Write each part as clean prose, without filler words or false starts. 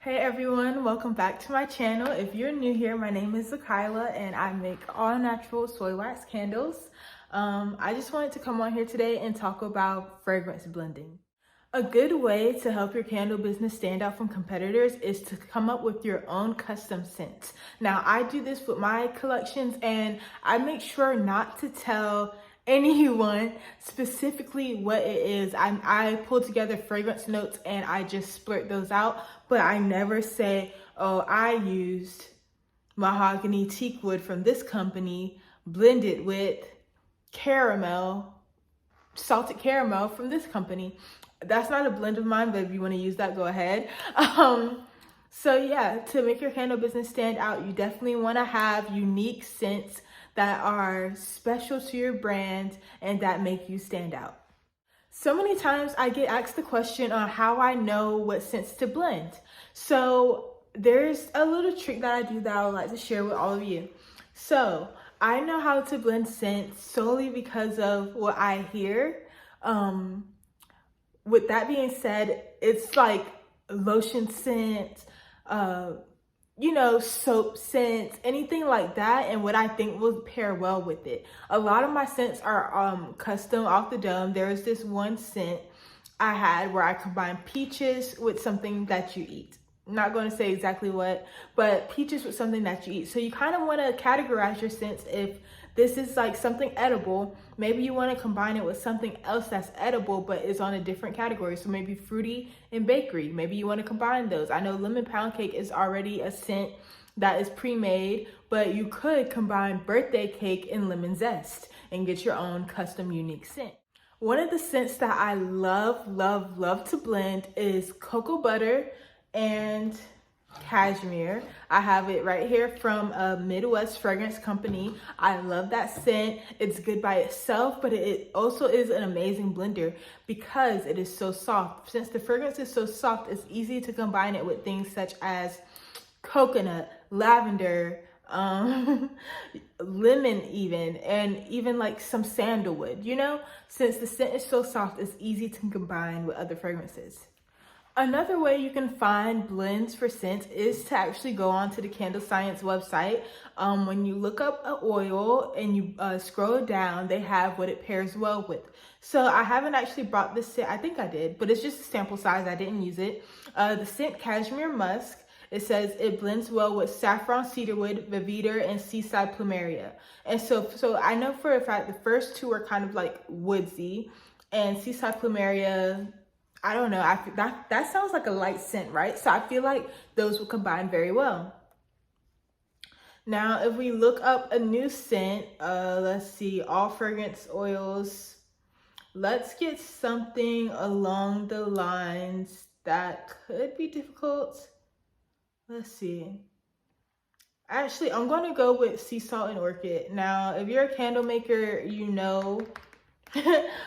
Hey everyone, welcome back to my channel. If you're new here, my name is Zakila and I make all natural soy wax candles. I just wanted to come on here today and talk about fragrance blending. A good way to help your candle business stand out from competitors is to come up with your own custom scents. Now, I do this with my collections and I make sure not to tell anyone specifically what it is. I pull together fragrance notes and I just splurt those out, but I never say, oh, I used mahogany teak wood from this company blended with caramel, salted caramel from this company. That's not a blend of mine, but if you want to use that, go ahead. So yeah, to make your candle business stand out, you definitely want to have unique scents that are special to your brand and that make you stand out. So many times I get asked the question on how I know what scents to blend. So there's a little trick that I do that I would like to share with all of you. So I know how to blend scents solely because of what I hear. With that being said, it's like lotion scent, soap scents, anything like that, and what I think will pair well with it. A lot of my scents are custom off the dome. There's this one scent I had where I combined peaches with something that you eat. I'm not going to say exactly what, but peaches with something that you eat. So you kind of want to categorize your scents. If this is like something edible, maybe you want to combine it with something else that's edible but is on a different category. So maybe fruity and bakery, maybe you want to combine those. I know lemon pound cake is already a scent that is pre-made, but you could combine birthday cake and lemon zest and get your own custom unique scent. One of the scents that I love to blend is cocoa butter and cashmere. I have it right here from a Midwest fragrance company. I love that scent. It's good by itself, but it also is an amazing blender because it is so soft. Since the fragrance is so soft, it's easy to combine it with things such as coconut, lavender, lemon even, and even like some sandalwood, Since the scent is so soft, it's easy to combine with other fragrances. Another way you can find blends for scents is to actually go onto the Candle Science website. When you look up an oil and you scroll down, they have what it pairs well with. So I haven't actually brought this scent, I think I did, but it's just a sample size, I didn't use it. The scent Cashmere Musk, it says it blends well with saffron cedarwood, vetiver, and seaside plumeria. And so I know for a fact the first two are kind of like woodsy, and seaside plumeria, I don't know, that sounds like a light scent, right? So I feel like those will combine very well. Now, if we look up a new scent, let's see, all fragrance oils. Let's get something along the lines that could be difficult. Let's see. Actually, I'm going to go with sea salt and orchid. Now, if you're a candle maker, you know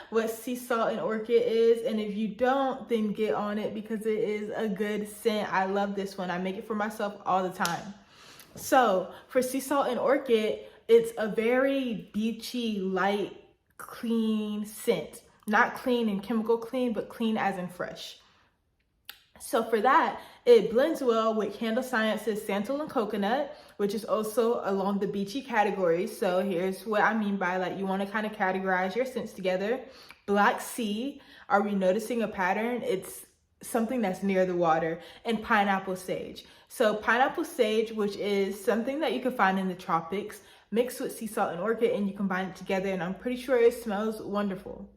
what sea salt and orchid is, and if you don't, then get on it because it is a good scent. I love this one. I make it for myself all the time. So for sea salt and orchid, it's a very beachy, light, clean scent. Not clean and chemical clean, but clean as in fresh. So for that, it blends well with Candle Science's Santal and Coconut, which is also along the beachy category. So here's what I mean by like you want to kind of categorize your scents together. Black Sea, are we noticing a pattern? It's something that's near the water. And pineapple sage. So pineapple sage, which is something that you can find in the tropics, mixed with sea salt and orchid, and you combine it together, and I'm pretty sure it smells wonderful.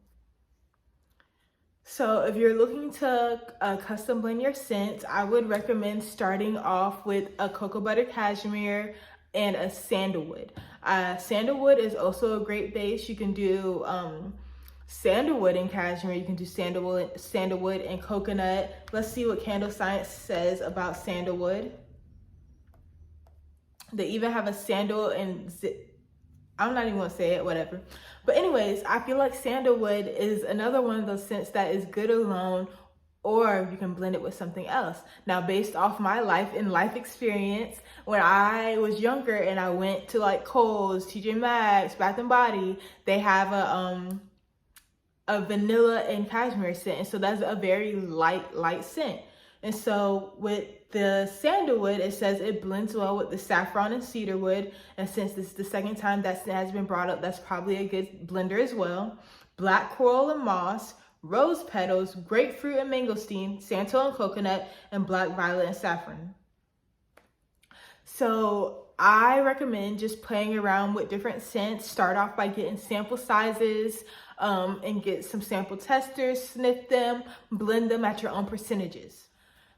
So if you're looking to custom blend your scents, I would recommend starting off with a cocoa butter cashmere and a sandalwood. Sandalwood is also a great base. You can do sandalwood and cashmere. You can do sandalwood and coconut. Let's see what Candle Science says about sandalwood. They even have a sandal and I'm not even gonna say it, whatever. But anyways, I feel like sandalwood is another one of those scents that is good alone, or you can blend it with something else. Now, based off my life and life experience, when I was younger and I went to like Kohl's, TJ Maxx, Bath and Body, they have a vanilla and cashmere scent. And so that's a very light scent. And so with the sandalwood, it says it blends well with the saffron and cedarwood. And since this is the second time that has been brought up, that's probably a good blender as well. Black coral and moss, rose petals, grapefruit and mangosteen, santal and coconut, and black violet and saffron. So I recommend just playing around with different scents. Start off by getting sample sizes and get some sample testers, sniff them, blend them at your own percentages.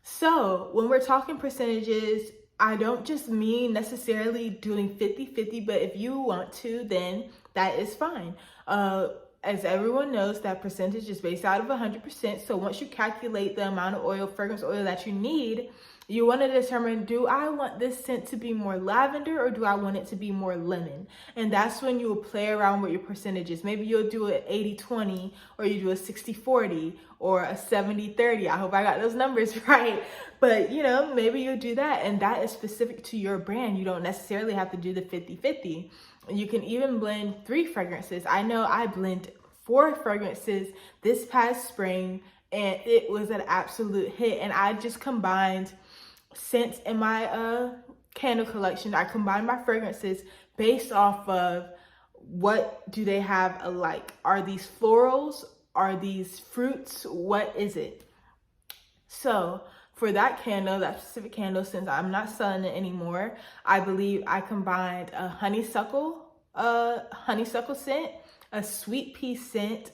So when we're talking percentages, I don't just mean necessarily doing 50-50, but if you want to, then that is fine. As everyone knows, that percentage is based out of 100%. So once you calculate the amount of oil, fragrance oil that you need, you want to determine, do I want this scent to be more lavender or do I want it to be more lemon? And that's when you will play around with your percentages. Maybe you'll do an 80-20 or you do a 60-40 or a 70-30. I hope I got those numbers right. But you know, maybe you'll do that, and that is specific to your brand. You don't necessarily have to do the 50-50. You can even blend 3 fragrances. I know I blend 4 fragrances this past spring and it was an absolute hit. And I just combined scents in my candle collection. I combined my fragrances based off of what do they have alike. Are these florals? Are these fruits? What is it? So for that candle, that specific candle, since I'm not selling it anymore, I believe I combined a honeysuckle scent, a sweet pea scent,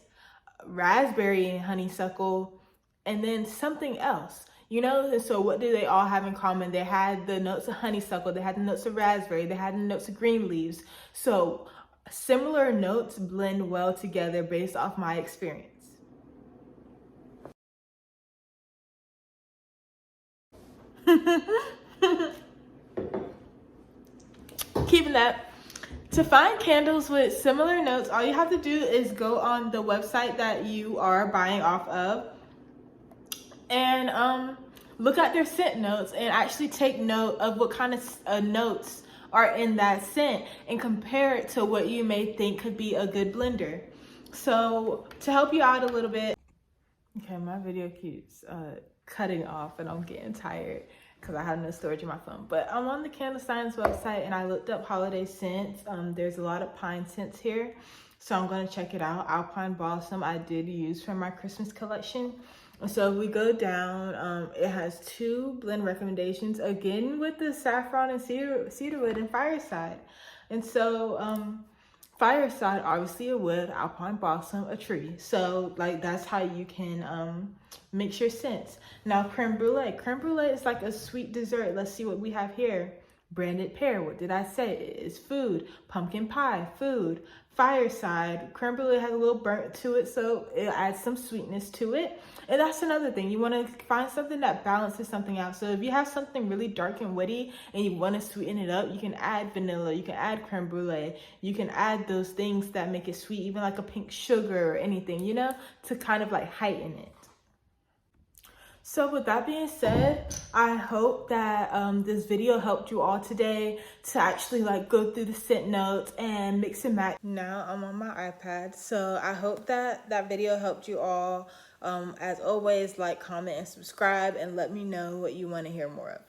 raspberry and honeysuckle, and then something else. You know, and so what do they all have in common? They had the notes of honeysuckle, they had the notes of raspberry, they had the notes of green leaves. So similar notes blend well together based off my experience. Keeping that. To find candles with similar notes, all you have to do is go on the website that you are buying off of and look at their scent notes and actually take note of what kind of notes are in that scent and compare it to what you may think could be a good blender. So to help you out a little bit, okay, my video keeps cutting off and I'm getting tired because I have no storage in my phone. But I'm on the Candle Science website and I looked up holiday scents. There's a lot of pine scents here, so I'm going to check it out. Alpine Balsam I did use for my Christmas collection. So if we go down, it has 2 blend recommendations, again with the saffron and cedarwood and fireside. And so fireside, obviously a wood, alpine balsam, a tree. So like that's how you can mix your scents. Now creme brulee. Creme brulee is like a sweet dessert. Let's see what we have here. Branded pear, what did I say? It is food. Pumpkin pie, food. Fireside, creme brulee has a little burnt to it, so it adds some sweetness to it. And that's another thing. You want to find something that balances something out. So if you have something really dark and witty and you want to sweeten it up, you can add vanilla, you can add creme brulee, you can add those things that make it sweet, even like a pink sugar or anything, you know, to kind of like heighten it. So with that being said, I hope that this video helped you all today to actually like go through the scent notes and mix and match. Now I'm on my iPad, so I hope that that video helped you all. As always, like, comment, and subscribe, and let me know what you want to hear more of.